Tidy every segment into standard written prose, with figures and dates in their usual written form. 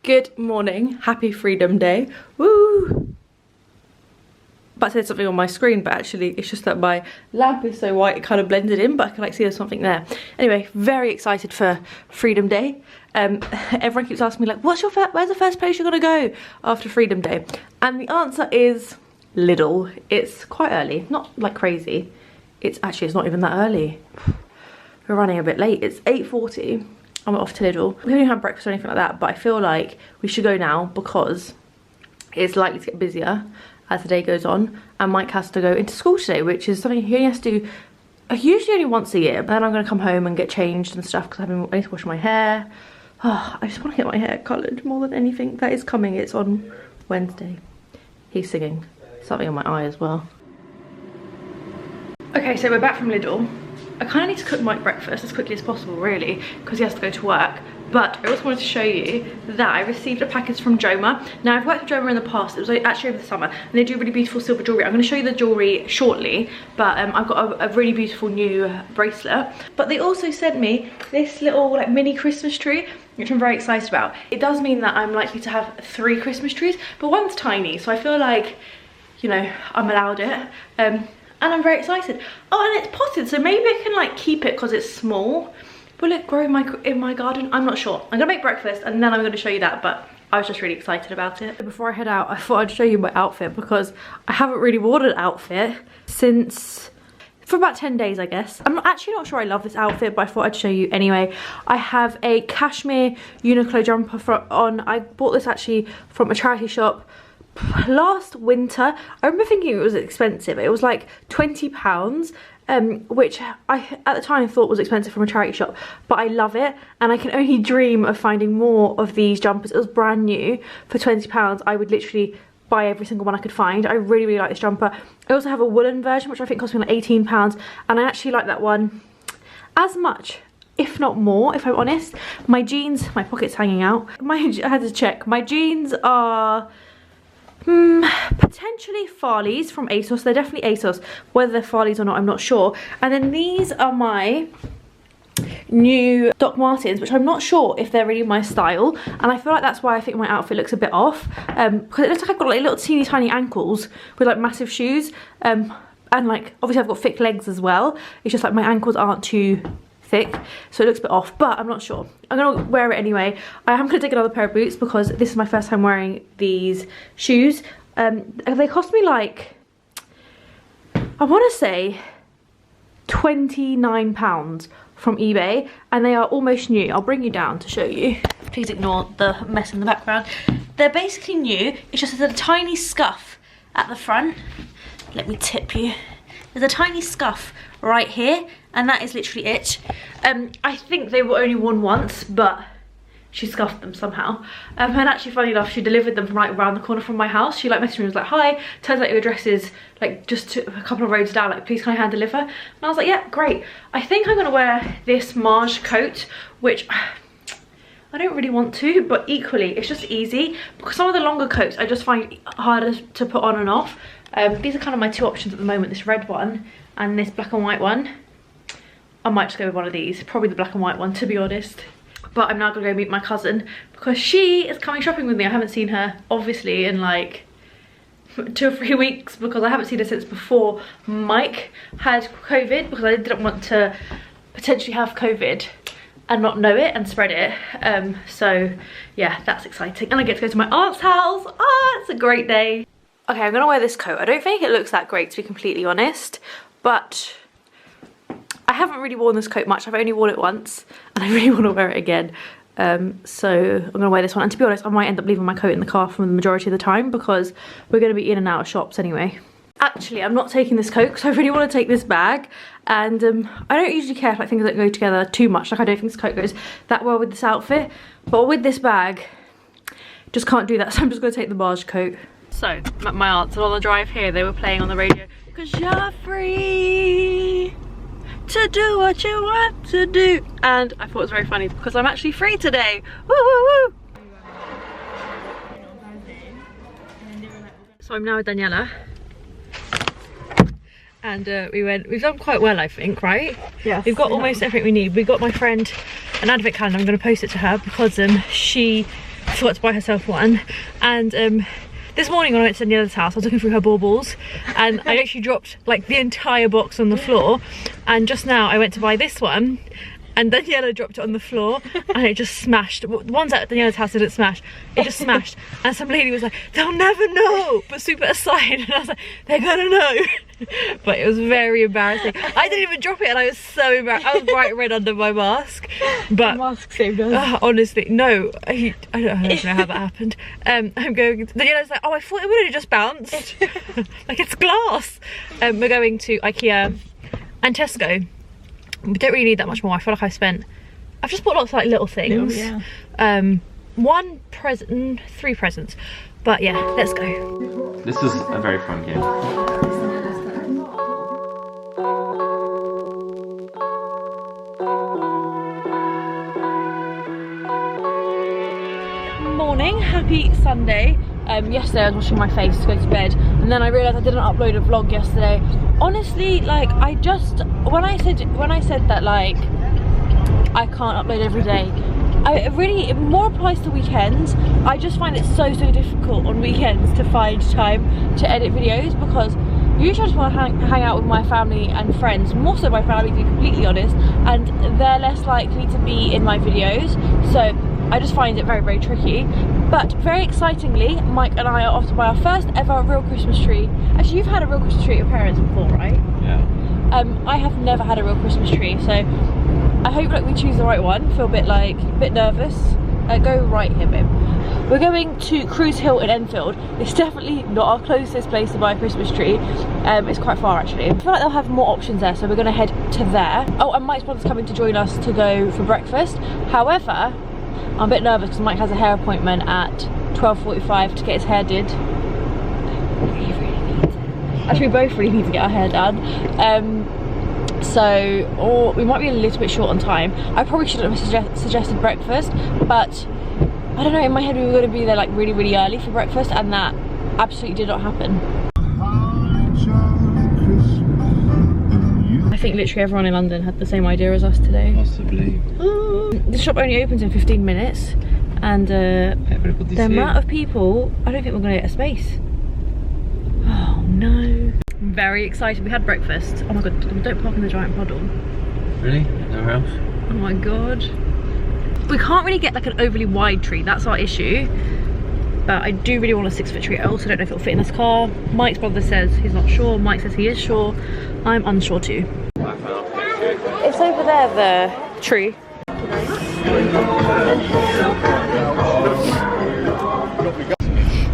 Good morning, happy Freedom Day, woo! But I said something on my screen, but actually it's just that my lamp is so white it kind of blended in, but I can like see there's something there. Anyway, very excited for Freedom Day. Everyone keeps asking me like, where's the first place you're gonna go after Freedom Day? And the answer is Lidl. It's quite early, not like crazy. It's not even that early. We're running a bit late. It's 8:40. I'm off to Lidl. We haven't had breakfast or anything like that, but I feel like we should go now because it's likely to get busier as the day goes on, and Mike has to go into school today, which is something he only has to do usually only once a year. But then I'm going to come home and get changed and stuff because I need to wash my hair. Oh, I just want to get my hair coloured more than anything. That is coming. It's on Wednesday. He's singing something in my eye as well. Okay, so we're back from Lidl. I kind of need to cook Mike breakfast as quickly as possible, really, because he has to go to work. But I also wanted to show you that I received a package from Joma. Now, I've worked with Joma in the past. It was actually over the summer, and they do really beautiful silver jewellery. I'm going to show you the jewellery shortly, but I've got a really beautiful new bracelet. But they also sent me this little like mini Christmas tree, which I'm very excited about. It does mean that I'm likely to have 3 Christmas trees, but one's tiny, so I feel like, you know, I'm allowed it. And I'm very excited. Oh, and it's potted, so maybe I can like keep it because it's small. Will it grow in my garden? I'm not sure. I'm gonna make breakfast and then I'm gonna show you that, but I was just really excited about it. Before I head out, I thought I'd show you my outfit because I haven't really worn an outfit for about 10 days, I guess. I'm actually not sure I love this outfit, but I thought I'd show you anyway. I have a cashmere Uniqlo jumper on. I bought this actually from a charity shop last winter. I remember thinking it was expensive. It was like £20, which I at the time thought was expensive from a charity shop, but I love it and I can only dream of finding more of these jumpers. It was brand new for £20. I would literally buy every single one I could find. I really, really like this jumper. I also have a woolen version, which I think cost me like £18, and I actually like that one as much, if not more, if I'm honest. My jeans, my pocket's hanging out. I had to check. My jeans are potentially Farley's from ASOS. They're definitely ASOS. Whether they're Farley's or not, I'm not sure. And then these are my new Doc Martens, which I'm not sure if they're really my style, and I feel like that's why I think my outfit looks a bit off, because it looks like I've got like little teeny tiny ankles with like massive shoes, and like obviously I've got thick legs as well. It's just like my ankles aren't too thick, so it looks a bit off, but I'm not sure. I'm gonna wear it anyway. I am gonna take another pair of boots because this is my first time wearing these shoes. They cost me like, I want to say £29 from eBay, and they are almost new. I'll bring you down to show you. Please ignore the mess in the background. They're basically new. It's just there's a tiny scuff at the front. Let me tip you. There's a tiny scuff right here, and that is literally it. I think they were only worn once, but she scuffed them somehow. And actually, funny enough, she delivered them from right around the corner from my house. She like messaged me and was like, hi, turns out your address is like just a couple of roads down, like please can I hand deliver? And I was like, yeah, great. I think I'm gonna wear this Marge coat, which I don't really want to, but equally it's just easy because some of the longer coats I just find harder to put on and off. These are kind of my 2 options at the moment, this red one and this black and white one. I might just go with one of these, probably the black and white one, to be honest. But I'm now gonna go meet my cousin because she is coming shopping with me. I haven't seen her obviously in like 2 or 3 weeks because I haven't seen her since before Mike had COVID, because I didn't want to potentially have COVID and not know it and spread it. So yeah, that's exciting. And I get to go to my aunt's house. Ah, it's a great day. Okay, I'm gonna wear this coat. I don't think it looks that great, to be completely honest, but I haven't really worn this coat much. I've only worn it once and I really want to wear it again. So I'm gonna wear this one, and to be honest I might end up leaving my coat in the car for the majority of the time because we're gonna be in and out of shops anyway. Actually, I'm not taking this coat because I really want to take this bag, and I don't usually care if like things that go together too much. Like I don't think this coat goes that well with this outfit, but with this bag just can't do that, so I'm just gonna take the Marge coat. So I'm at my aunt's, and on the drive here they were playing on the radio, because you're free to do what you want to do, and I thought it was very funny because I'm actually free today. Woo woo woo! So I'm now with Daniela, and we've done quite well, I think, right? Yeah. We've got almost everything we need. We got my friend an advent calendar. I'm going to post it to her because she thought to buy herself one. And this morning when I went to Daniela's house, I was looking through her baubles and I actually dropped like the entire box on the floor. And just now I went to buy this one and Daniela dropped it on the floor and it just smashed. The ones at Daniela's house didn't smash, it just smashed. And some lady was like, they'll never know, but super aside. And I was like, they're gonna know. But it was very embarrassing. I didn't even drop it and I was so embarrassed. I was bright red under my mask. But the mask saved us. Honestly, no, I don't know how that happened. I'm going, Daniela's like, oh, I thought it would have just bounced. Like it's glass. We're going to IKEA and Tesco. We don't really need that much more. I feel like I've just bought lots of like little things. One present, 3 presents. But yeah, let's go. This is a very fun game. Morning, happy Sunday. Yesterday I was washing my face to go to bed and then I realised I didn't upload a vlog yesterday. Honestly, like when I said that like I can't upload every day, it more applies to weekends. I just find it so difficult on weekends to find time to edit videos because usually I just want to hang out with my family and friends, more so my family to be completely honest, and they're less likely to be in my videos, so I just find it very tricky. But very excitingly, Mike and I are off to buy our first ever real Christmas tree. Actually, you've had a real Christmas tree at your parents before, right? Yeah. I have never had a real Christmas tree, so I hope like we choose the right one. Feel a bit nervous. Go right here, babe. We're going to Cruise Hill in Enfield. It's definitely not our closest place to buy a Christmas tree. It's quite far actually. I feel like they'll have more options there, so we're going to head to there. Oh, and Mike's brother's coming to join us to go for breakfast. However, I'm a bit nervous because Mike has a hair appointment at 12:45 to get his hair did. He really needs it. Actually, we both really need to get our hair done. Or we might be a little bit short on time. I probably shouldn't have suggested breakfast, but I don't know, in my head we were going to be there like really early for breakfast and that absolutely did not happen. I think literally everyone in London had the same idea as us today. Possibly. The shop only opens in 15 minutes and the amount of people, I don't think we're going to get a space. Oh no. I'm very excited. We had breakfast. Oh my god, don't park in the giant puddle. Really? Nowhere else? Oh my god. We can't really get like an overly wide tree, that's our issue. But I do really want a 6-foot tree. I also don't know if it'll fit in this car. Mike's brother says he's not sure. Mike says he is sure. I'm unsure too. It's over there, the tree.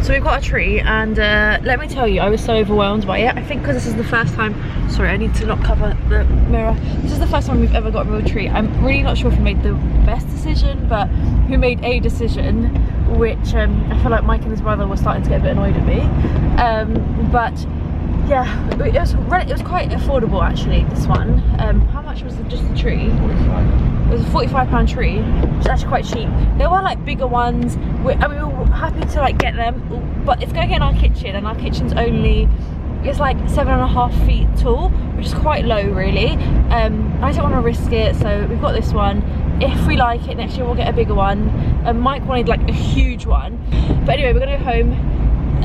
So we've got a tree and let me tell you, I was so overwhelmed by it. I think because this is the first time, sorry I need to not cover the mirror. This is the first time we've ever got a real tree. I'm really not sure if we made the best decision, but we made a decision which I feel like Mike and his brother were starting to get a bit annoyed at me. But yeah, it was quite affordable actually, this one. How much was just the tree? 45. It was a £45 tree, which is actually quite cheap. There were like bigger ones, we were happy to like get them, but it's going to get in our kitchen and our kitchen's only, it's like 7.5 feet tall, which is quite low really. I don't want to risk it, so we've got this one. If we like it, next year we'll get a bigger one. Mike wanted like a huge one. But anyway, we're going to go home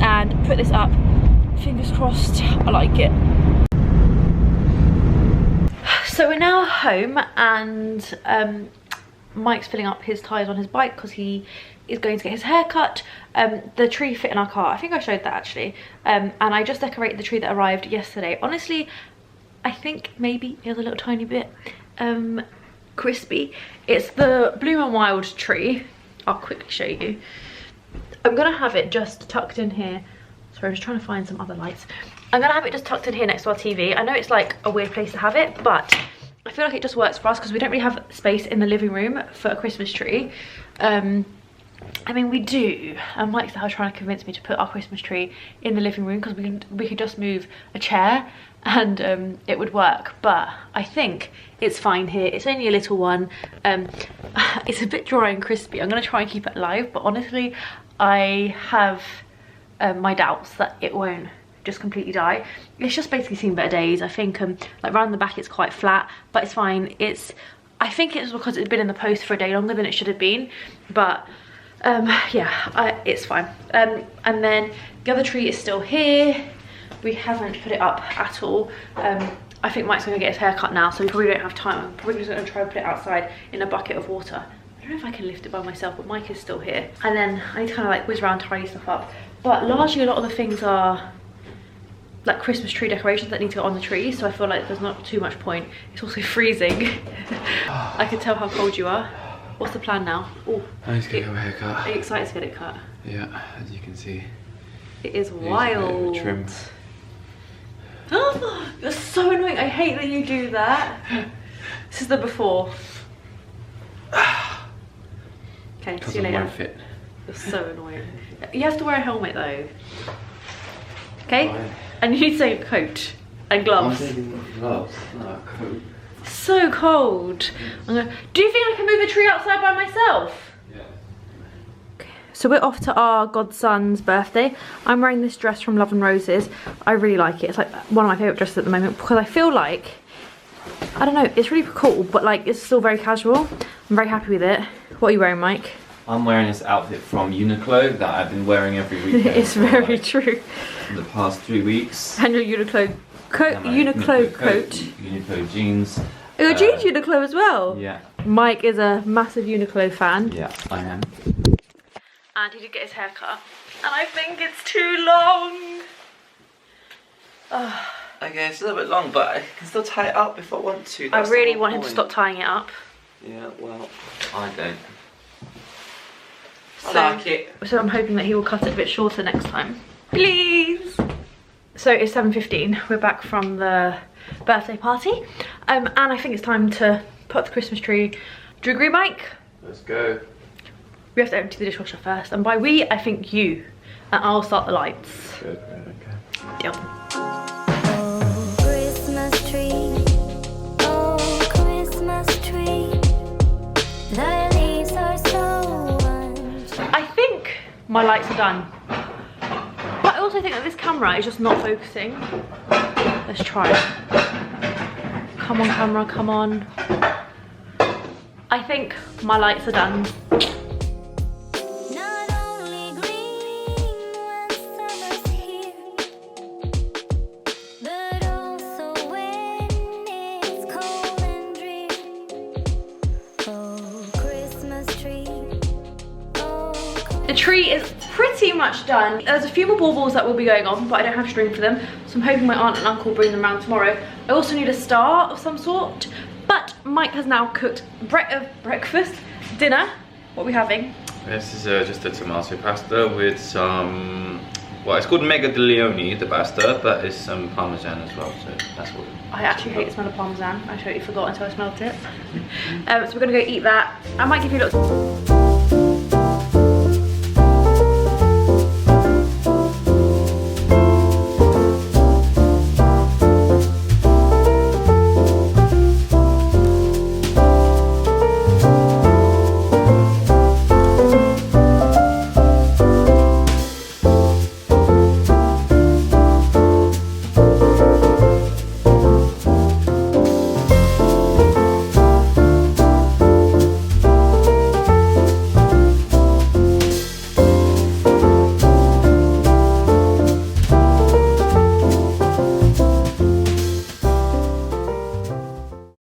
and put this up. Fingers crossed, I like it. So we're now home and Mike's filling up his tyres on his bike because he is going to get his hair cut. The tree fit in our car. I think I showed that actually. And I just decorated the tree that arrived yesterday. Honestly, I think maybe it was a little tiny bit crispy. It's the Bloom and Wild tree. I'll quickly show you. I'm gonna have it just tucked in here. Sorry, I'm just trying to find some other lights. I'm gonna have it just tucked in here next to our TV. I know it's like a weird place to have it, but I feel like it just works for us because we don't really have space in the living room for a Christmas tree. I mean, we do. And Mike's now trying to convince me to put our Christmas tree in the living room because we could just move a chair and it would work. But I think it's fine here. It's only a little one. It's a bit dry and crispy. I'm going to try and keep it alive, but honestly, I have my doubts that it won't just completely die. It's just basically seen better days. I think like around the back it's quite flat, but it's fine. I think it's because it's been in the post for a day longer than it should have been, but Yeah, it's fine. And then the other tree is still here. We haven't put it up at all. I think Mike's gonna get his hair cut now, so we probably don't have time. I'm probably just gonna try and put it outside in a bucket of water. I don't know if I can lift it by myself, but Mike is still here. And then I need to kind of like whiz around, tidy stuff up. But largely a lot of the things are like Christmas tree decorations that need to go on the tree, so I feel like there's not too much point. It's also freezing. I can tell how cold you are. What's the plan now? Oh, I need to get your hair cut. Are you excited to get it cut? Yeah, as you can see. It is wild. Trim. Oh, you're so annoying. I hate that you do that. This is the before. Okay, see you later. Won't fit. You're so annoying. You have to wear a helmet though. Okay? Fine. And you need to take a coat and gloves. I'm taking gloves, not a coat. So cold. Do you think I can move the tree outside by myself? Yeah. Okay. So we're off to our godson's birthday. I'm wearing this dress from Love and Roses. I really like it. It's like one of my favourite dresses at the moment because I feel like, I don't know, it's really cool, but like it's still very casual. I'm very happy with it. What are you wearing, Mike? I'm wearing this outfit from Uniqlo that I've been wearing every weekend. It's very true. For the past 3 weeks. And your Uniqlo coat. Uniqlo coat. Uniqlo jeans. Your jeans Uniqlo as well? Yeah. Mike is a massive Uniqlo fan. Yeah, I am. And he did get his hair cut. And I think it's too long. Okay, it's a little bit long, but I can still tie it up if I want to. I really want him to stop tying it up. Yeah, well, I don't. So, I like it. So I'm hoping that he will cut it a bit shorter next time. Please! So it's 7:15. We're back from the birthday party. And I think it's time to put up the Christmas tree. Do you agree, Mike? Let's go. We have to empty the dishwasher first. And by we, I think you. And I'll start the lights. Good, okay. Deal. I think my lights are done. But I also think that this camera is just not focusing. Let's try it. Come on, camera, come on. I think my lights are done. The tree is pretty much done. There's a few more baubles that will be going on, but I don't have string for them, so I'm hoping my aunt and uncle will bring them around tomorrow. I also need a star of some sort, but Mike has now cooked breakfast, dinner. What are we having? This is just a tomato pasta with some, well, it's called Mega di Leone, the pasta, but it's some parmesan as well, so that's what. I actually hate the smell of parmesan. I totally forgot until I smelled it. So we're gonna go eat that. I might give you a little.